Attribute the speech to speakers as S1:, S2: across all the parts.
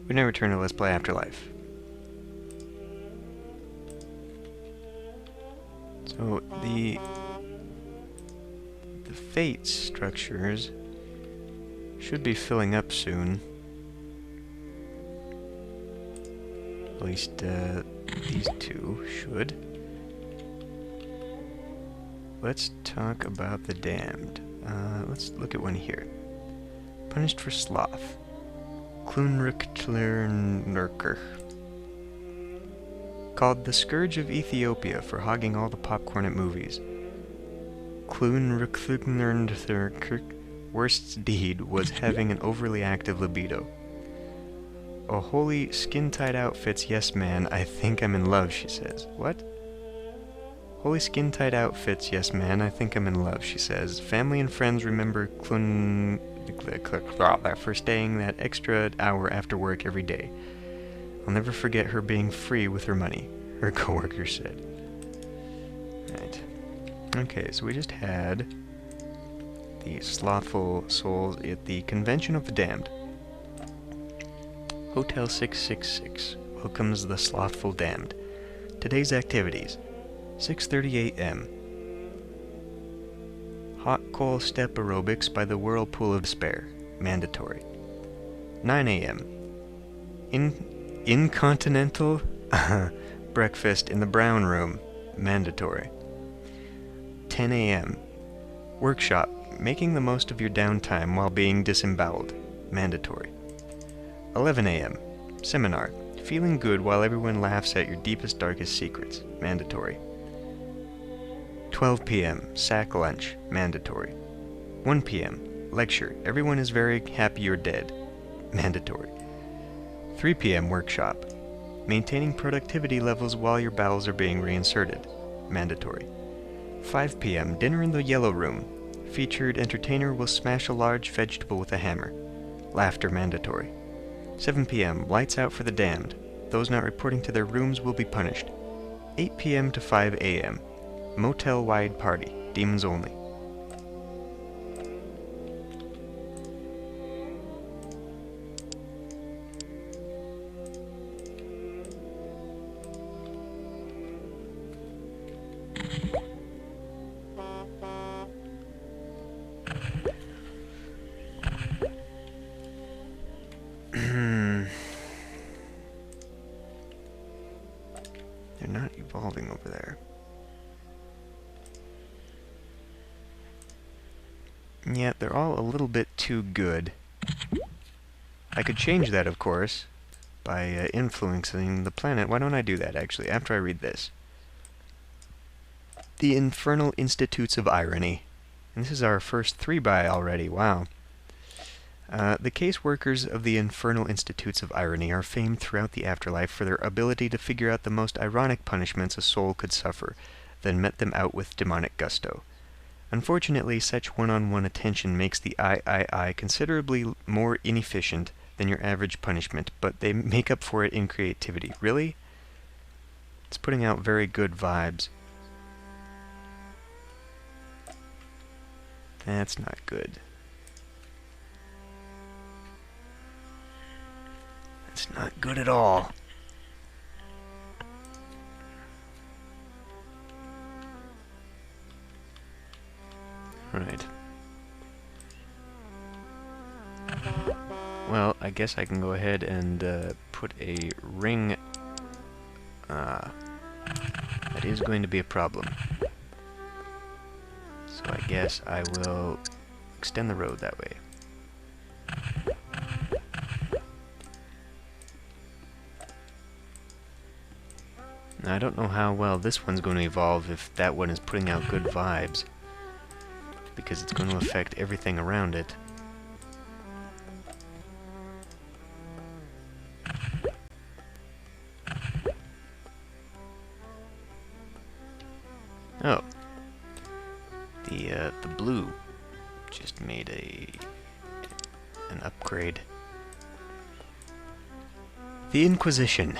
S1: We now return to Let's Play Afterlife. So, the fate structures should be filling up soon. At least, these two should. Let's talk about the damned. Let's look at one here. Punished for sloth. Klunruktlernurker. Called the Scourge of Ethiopia for hogging all the popcorn at movies. Klunruktlernurker worst deed was having an overly active libido. Oh, holy skin-tight outfits, yes man, I think I'm in love, she says. What? Holy skin-tight outfits, yes man, I think I'm in love, she says. Family and friends remember Klun for staying that extra hour after work every day. I'll never forget her being free with her money, her coworker said. Right. Okay, so we just had the slothful souls at the Convention of the Damned. Hotel 666 welcomes the slothful damned. Today's activities: 6:30 a.m. Hot coal step aerobics by the whirlpool of despair, mandatory. 9 a.m. Incontinental breakfast in the brown room, mandatory. 10 a.m. Workshop, making the most of your downtime while being disemboweled, mandatory. 11 a.m. Seminar, feeling good while everyone laughs at your deepest, darkest secrets, mandatory. 12 p.m. Sack lunch, mandatory. 1 p.m. Lecture, everyone is very happy you're dead, mandatory. 3 p.m. Workshop, maintaining productivity levels while your bowels are being reinserted, mandatory. 5 p.m. Dinner in the yellow room, featured entertainer will smash a large vegetable with a hammer, laughter mandatory. 7 p.m. Lights out for the damned, those not reporting to their rooms will be punished. 8 p.m. to 5 a.m. Motel-wide party, demons only. They're not evolving over there. Yeah, they're all a little bit too good. I could change that, of course, by influencing the planet. Why don't I do that, actually, after I read this? The Infernal Institutes of Irony. And this is our first 3-by already, wow. The caseworkers of the Infernal Institutes of Irony are famed throughout the afterlife for their ability to figure out the most ironic punishments a soul could suffer, then met them out with demonic gusto. Unfortunately, such one-on-one attention makes the I considerably more inefficient than your average punishment, but they make up for it in creativity. Really? It's putting out very good vibes. That's not good. That's not good at all. Right. Well, I guess I can go ahead and put a ring. That is going to be a problem. So I guess I will extend the road that way. Now, I don't know how well this one's going to evolve if that one is putting out good vibes, because it's going to affect everything around it. Oh. The blue just made an upgrade. The Inquisition.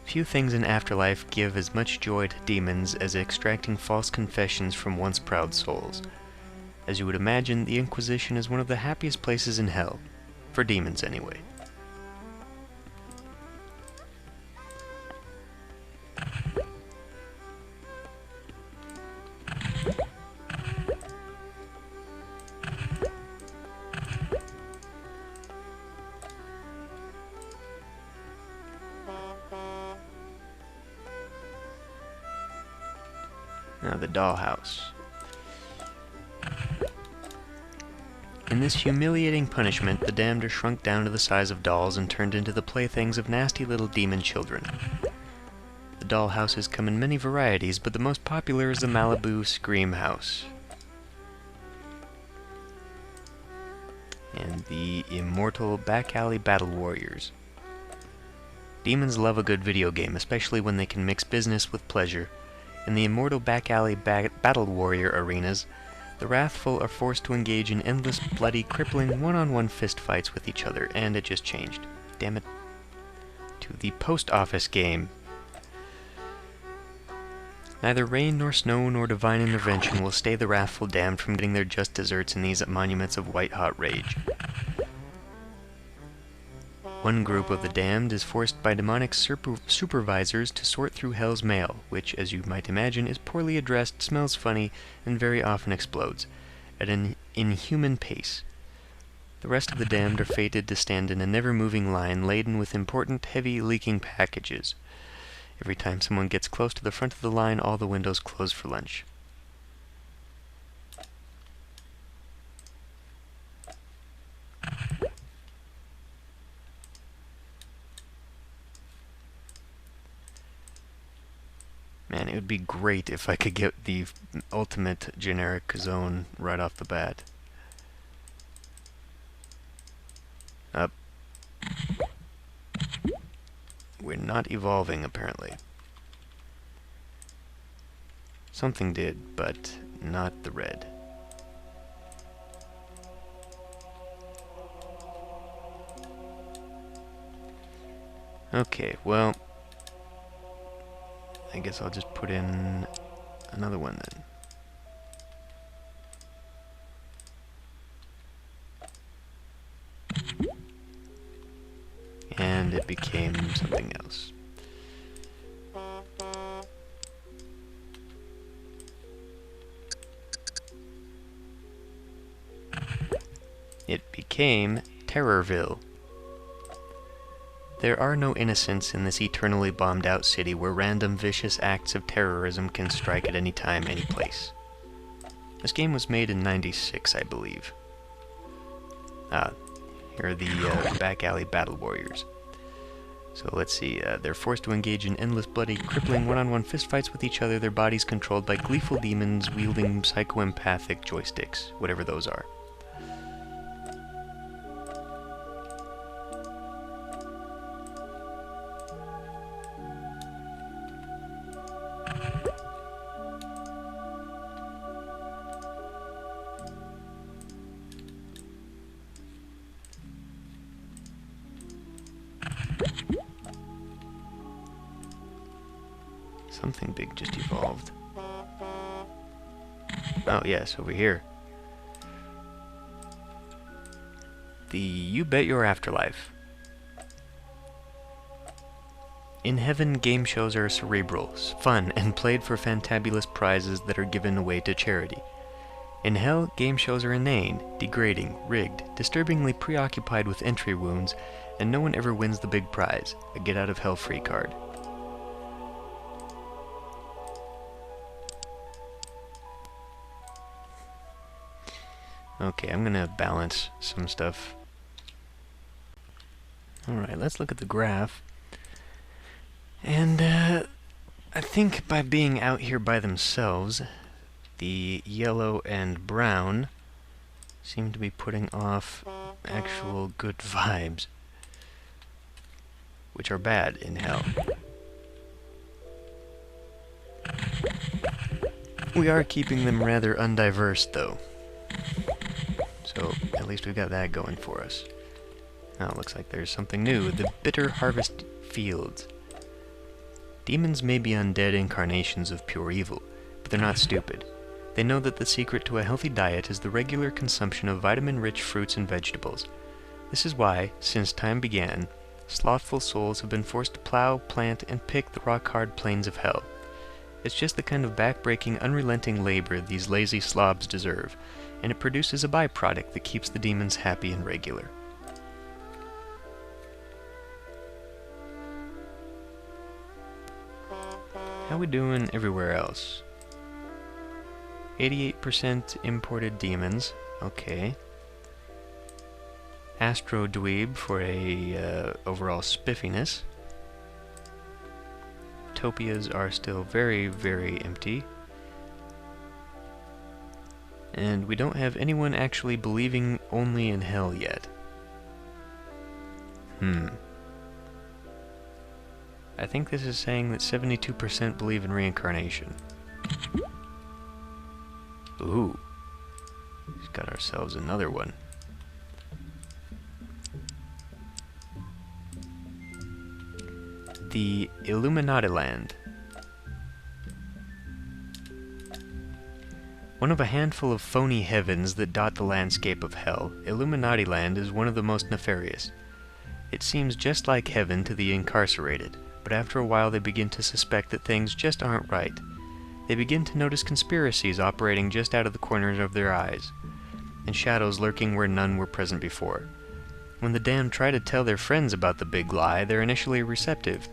S1: Few things in Afterlife give as much joy to demons as extracting false confessions from once proud souls. As you would imagine, the Inquisition is one of the happiest places in hell. For demons, anyway. The dollhouse. In this humiliating punishment, the damned are shrunk down to the size of dolls and turned into the playthings of nasty little demon children. The dollhouses come in many varieties, but the most popular is the Malibu Scream House. And the immortal Back Alley Battle Warriors. Demons love a good video game, especially when they can mix business with pleasure. In the immortal Back Alley Battle Warrior arenas, the wrathful are forced to engage in endless, bloody, crippling one-on-one fistfights with each other, and it just changed. Damn it. To the Post Office game. Neither rain nor snow nor divine intervention will stay the wrathful damned from getting their just desserts in these monuments of white-hot rage. One group of the damned is forced by demonic supervisors to sort through hell's mail, which, as you might imagine, is poorly addressed, smells funny, and very often explodes, at an inhuman pace. The rest of the damned are fated to stand in a never-moving line laden with important, heavy, leaking packages. Every time someone gets close to the front of the line, all the windows close for lunch. Man, it would be great if I could get the ultimate generic zone right off the bat. Up. We're not evolving, apparently. Something did, but not the red. Okay, well, I guess I'll just put in another one then. And it became something else. It became Terrorville. There are no innocents in this eternally bombed-out city where random vicious acts of terrorism can strike at any time, any place. This game was made in '96, I believe. Here are the Back Alley Battle Warriors. So let's see, they're forced to engage in endless, bloody, crippling one-on-one fistfights with each other, their bodies controlled by gleeful demons wielding psychoempathic joysticks, whatever those are. Something big just evolved. Oh yes, over here. The You Bet Your Afterlife. In heaven, game shows are cerebral, fun, and played for fantabulous prizes that are given away to charity. In hell, game shows are inane, degrading, rigged, disturbingly preoccupied with entry wounds, and no one ever wins the big prize, a get-out-of-hell-free card. Okay, I'm gonna balance some stuff. Alright, let's look at the graph. And, I think by being out here by themselves, the yellow and brown seem to be putting off actual good vibes, which are bad in hell. We are keeping them rather undiverse, though. So, at least we've got that going for us. Now, it looks like there's something new. The Bitter Harvest Fields. Demons may be undead incarnations of pure evil, but they're not stupid. They know that the secret to a healthy diet is the regular consumption of vitamin-rich fruits and vegetables. This is why, since time began, slothful souls have been forced to plow, plant, and pick the rock-hard plains of hell. It's just the kind of back-breaking, unrelenting labor these lazy slobs deserve, and it produces a byproduct that keeps the demons happy and regular. How we doing everywhere else? 88% imported demons. Okay. Astro Dweeb for a overall spiffiness. Topias are still very, very empty. And we don't have anyone actually believing only in hell yet. I think this is saying that 72% believe in reincarnation. Ooh. We've got ourselves another one. The Illuminati Land. One of a handful of phony heavens that dot the landscape of hell, Illuminati Land is one of the most nefarious. It seems just like heaven to the incarcerated, but after a while they begin to suspect that things just aren't right. They begin to notice conspiracies operating just out of the corners of their eyes, and shadows lurking where none were present before. When the damned try to tell their friends about the big lie, they're initially receptive,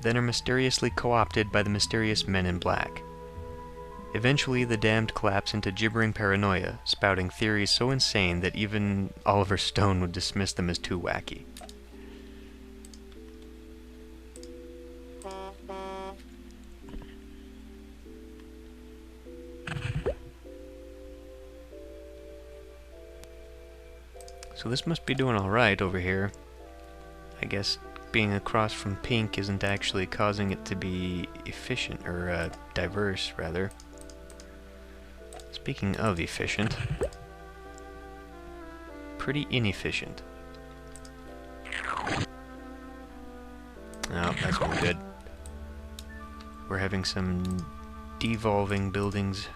S1: then are mysteriously co-opted by the mysterious men in black. Eventually, the damned collapse into gibbering paranoia, spouting theories so insane that even Oliver Stone would dismiss them as too wacky. So this must be doing alright over here. I guess being across from pink isn't actually causing it to be efficient, or diverse, rather. Speaking of efficient, pretty inefficient. Oh, that's no good. We're having some devolving buildings.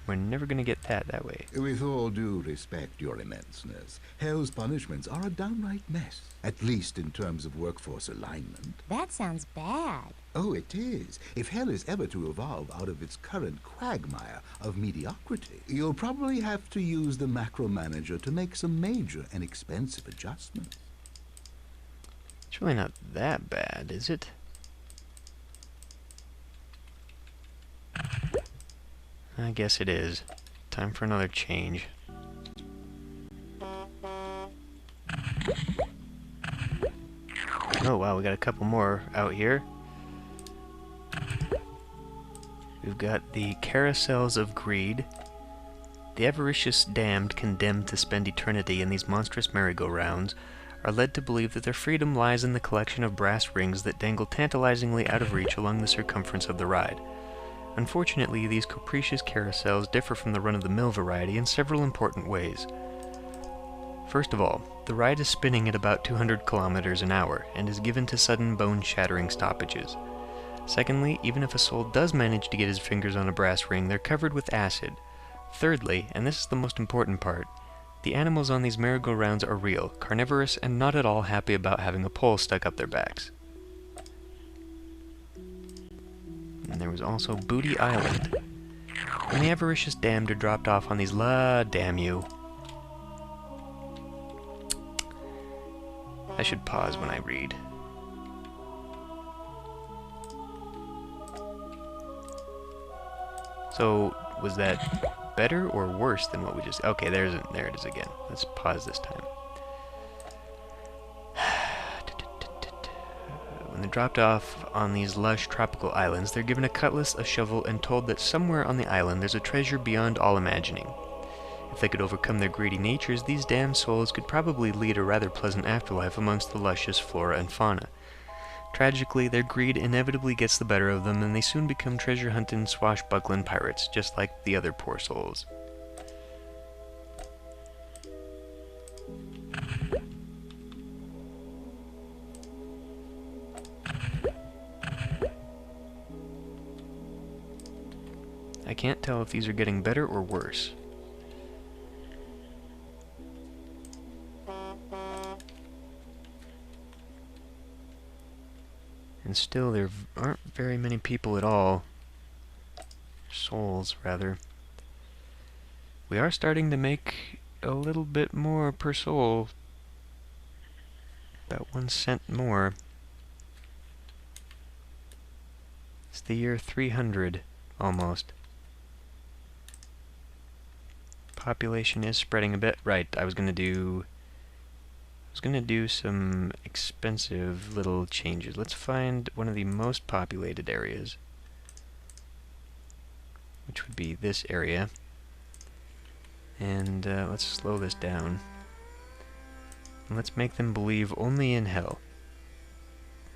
S1: We're never gonna get that way.
S2: With all due respect, Your Immenseness, Hell's punishments are a downright mess, at least in terms of workforce alignment.
S3: That sounds bad.
S2: Oh, it is. If Hell is ever to evolve out of its current quagmire of mediocrity, you'll probably have to use the macro manager to make some major and expensive adjustments.
S1: It's really not that bad, is it? I guess it is. Time for another change. Oh wow, we got a couple more out here. We've got the Carousels of Greed. The avaricious damned condemned to spend eternity in these monstrous merry-go-rounds are led to believe that their freedom lies in the collection of brass rings that dangle tantalizingly out of reach along the circumference of the ride. Unfortunately, these capricious carousels differ from the run-of-the-mill variety in several important ways. First of all, the ride is spinning at about 200 kilometers an hour and is given to sudden bone-shattering stoppages. Secondly, even if a soul does manage to get his fingers on a brass ring, they're covered with acid. Thirdly, and this is the most important part, the animals on these merry-go-rounds are real, carnivorous, and not at all happy about having a pole stuck up their backs. And there was also Booty Island. When the avaricious damned are dropped off on these damn you. I should pause when I read. So, was that better or worse than what we just... Okay, there it is again. Let's pause this time. When they're dropped off on these lush tropical islands, they're given a cutlass, a shovel, and told that somewhere on the island there's a treasure beyond all imagining. If they could overcome their greedy natures, these damned souls could probably lead a rather pleasant afterlife amongst the luscious flora and fauna. Tragically, their greed inevitably gets the better of them, and they soon become treasure-hunting, swashbuckling pirates, just like the other poor souls. I can't tell if these are getting better or worse. And still, there aren't very many people at all. Souls, rather. We are starting to make a little bit more per soul. About 1 cent more. It's the year 300, almost. Population is spreading a bit. Right, I was gonna do some expensive little changes. Let's find one of the most populated areas, which would be this area. And let's slow this down. And let's make them believe only in hell.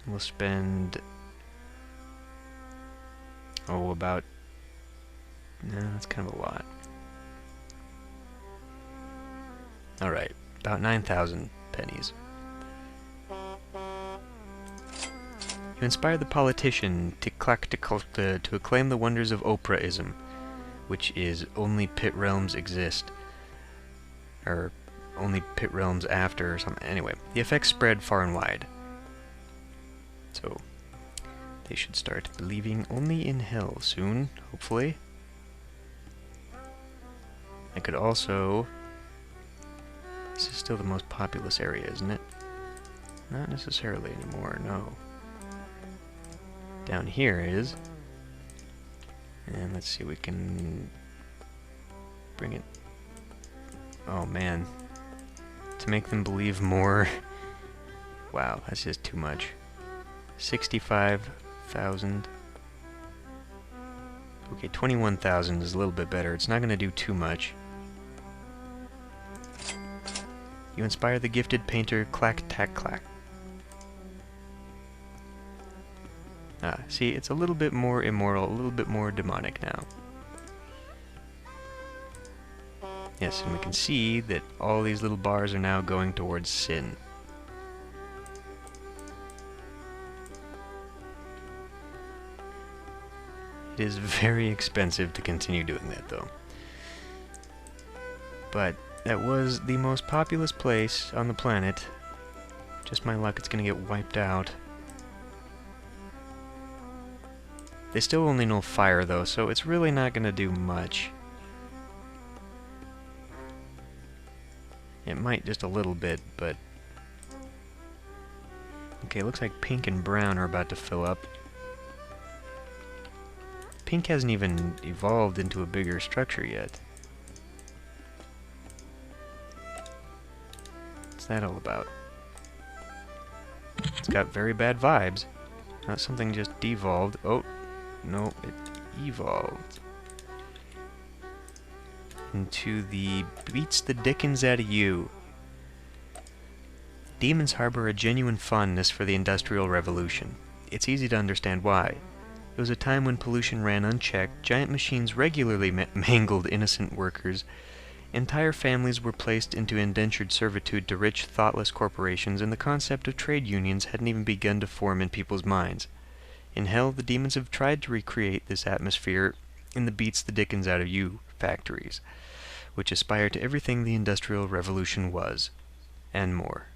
S1: We'll spend... oh, about... no, that's kind of a lot. Alright, about 9,000 pennies. You inspired the politician to acclaim the wonders of Oprah-ism, which is only pit realms exist. Or only pit realms after or something. Anyway, the effects spread far and wide. So, they should start believing only in hell soon, hopefully. I could also... this is still the most populous area, isn't it? Not necessarily anymore, no. Down here is. And let's see, we can bring it... oh man. To make them believe more... wow, that's just too much. 65,000. Okay, 21,000 is a little bit better. It's not going to do too much. You inspire the gifted painter Clack Tack Clack. Ah, see, it's a little bit more immoral, a little bit more demonic now. Yes, and we can see that all these little bars are now going towards sin. It is very expensive to continue doing that, though. But that was the most populous place on the planet. Just my luck, it's gonna get wiped out. They still only know fire, though, so it's really not gonna do much. It might just a little bit, but... okay, looks like pink and brown are about to fill up. Pink hasn't even evolved into a bigger structure yet. What's that all about? It's got very bad vibes. Not something just devolved. Oh, no, it evolved. Into the beats the dickens out of you. Demons harbor a genuine fondness for the Industrial Revolution. It's easy to understand why. It was a time when pollution ran unchecked, giant machines regularly mangled innocent workers, entire families were placed into indentured servitude to rich, thoughtless corporations, and the concept of trade unions hadn't even begun to form in people's minds. In hell, the demons have tried to recreate this atmosphere in the beats the dickens out of you factories, which aspire to everything the Industrial Revolution was, and more.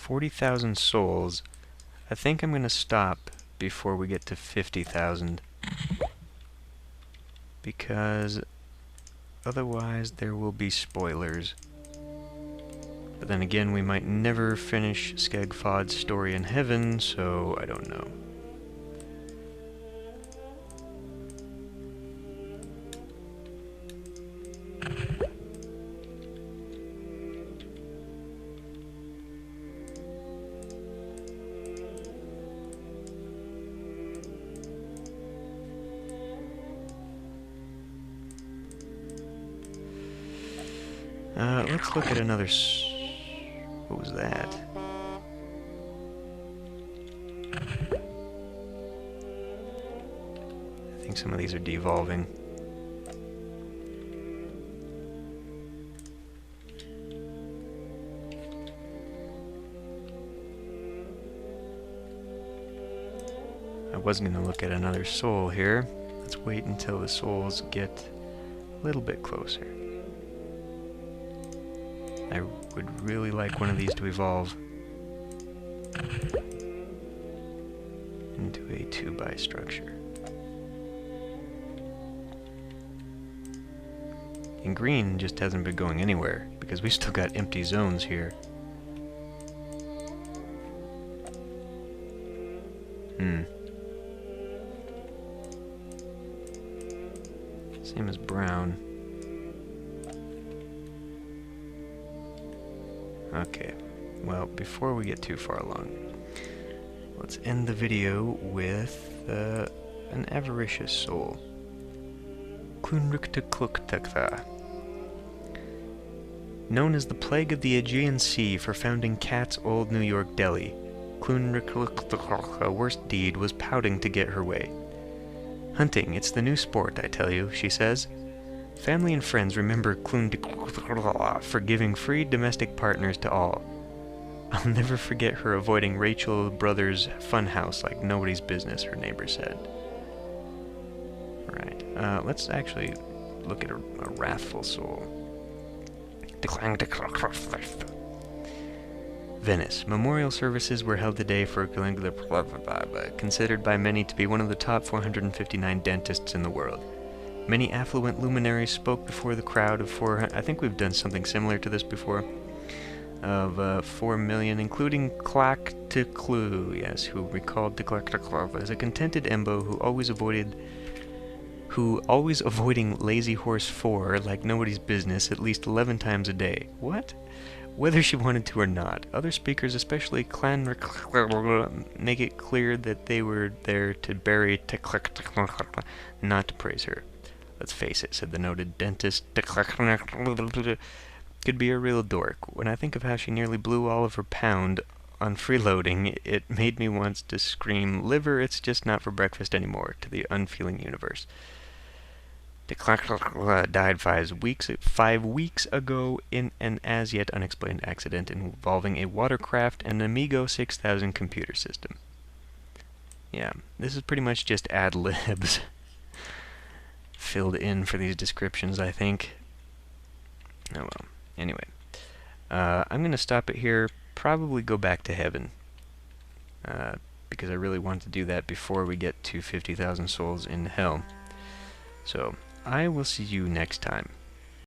S1: $40,000 souls. I think I'm going to stop before we get to 50,000. Because otherwise there will be spoilers. But then again, we might never finish Skegfod's story in heaven, so I don't know. Let's look at another what was that? I think some of these are devolving. I was going to look at another soul here. Let's wait until the souls get a little bit closer. I would really like one of these to evolve. into a 2x structure. And green just hasn't been going anywhere, because we still got empty zones here. Same as brown. Okay, well, before we get too far along, let's end the video with an avaricious soul. Klunruktakluktaka. Known as the Plague of the Aegean Sea for founding Cat's Old New York Deli, Klunruktaklukta's worst deed was pouting to get her way. Hunting, it's the new sport, I tell you, she says. Family and friends remember Klunruktak for giving free domestic partners to all. I'll never forget her avoiding Rachel Brothers' funhouse like nobody's business, her neighbor said. Right, let's actually look at a wrathful soul. Venice. Memorial services were held today for considered by many to be one of the top 459 dentists in the world. Many affluent luminaries spoke before the crowd of 400. I think we've done something similar to this before. Of 4 million, including Clack to Clue, yes, who recalled de Clack as a contented Embo who always avoiding Lazy Horse 4 like nobody's business at least 11 times a day. What? Whether she wanted to or not. Other speakers, especially Clan, make it clear that they were there to bury not to praise her. Let's face it, said the noted dentist. Could be a real dork. When I think of how she nearly blew all of her pound on freeloading, it made me want to scream, "Liver, it's just not for breakfast anymore," to the unfeeling universe. Died 5 weeks ago in an as-yet unexplained accident involving a watercraft and an Amigo 6000 computer system. Yeah, this is pretty much just ad-libs filled in for these descriptions, I think. Oh well. Anyway, I'm going to stop it here, probably go back to heaven, because I really want to do that before we get to 50,000 souls in hell. So, I will see you next time.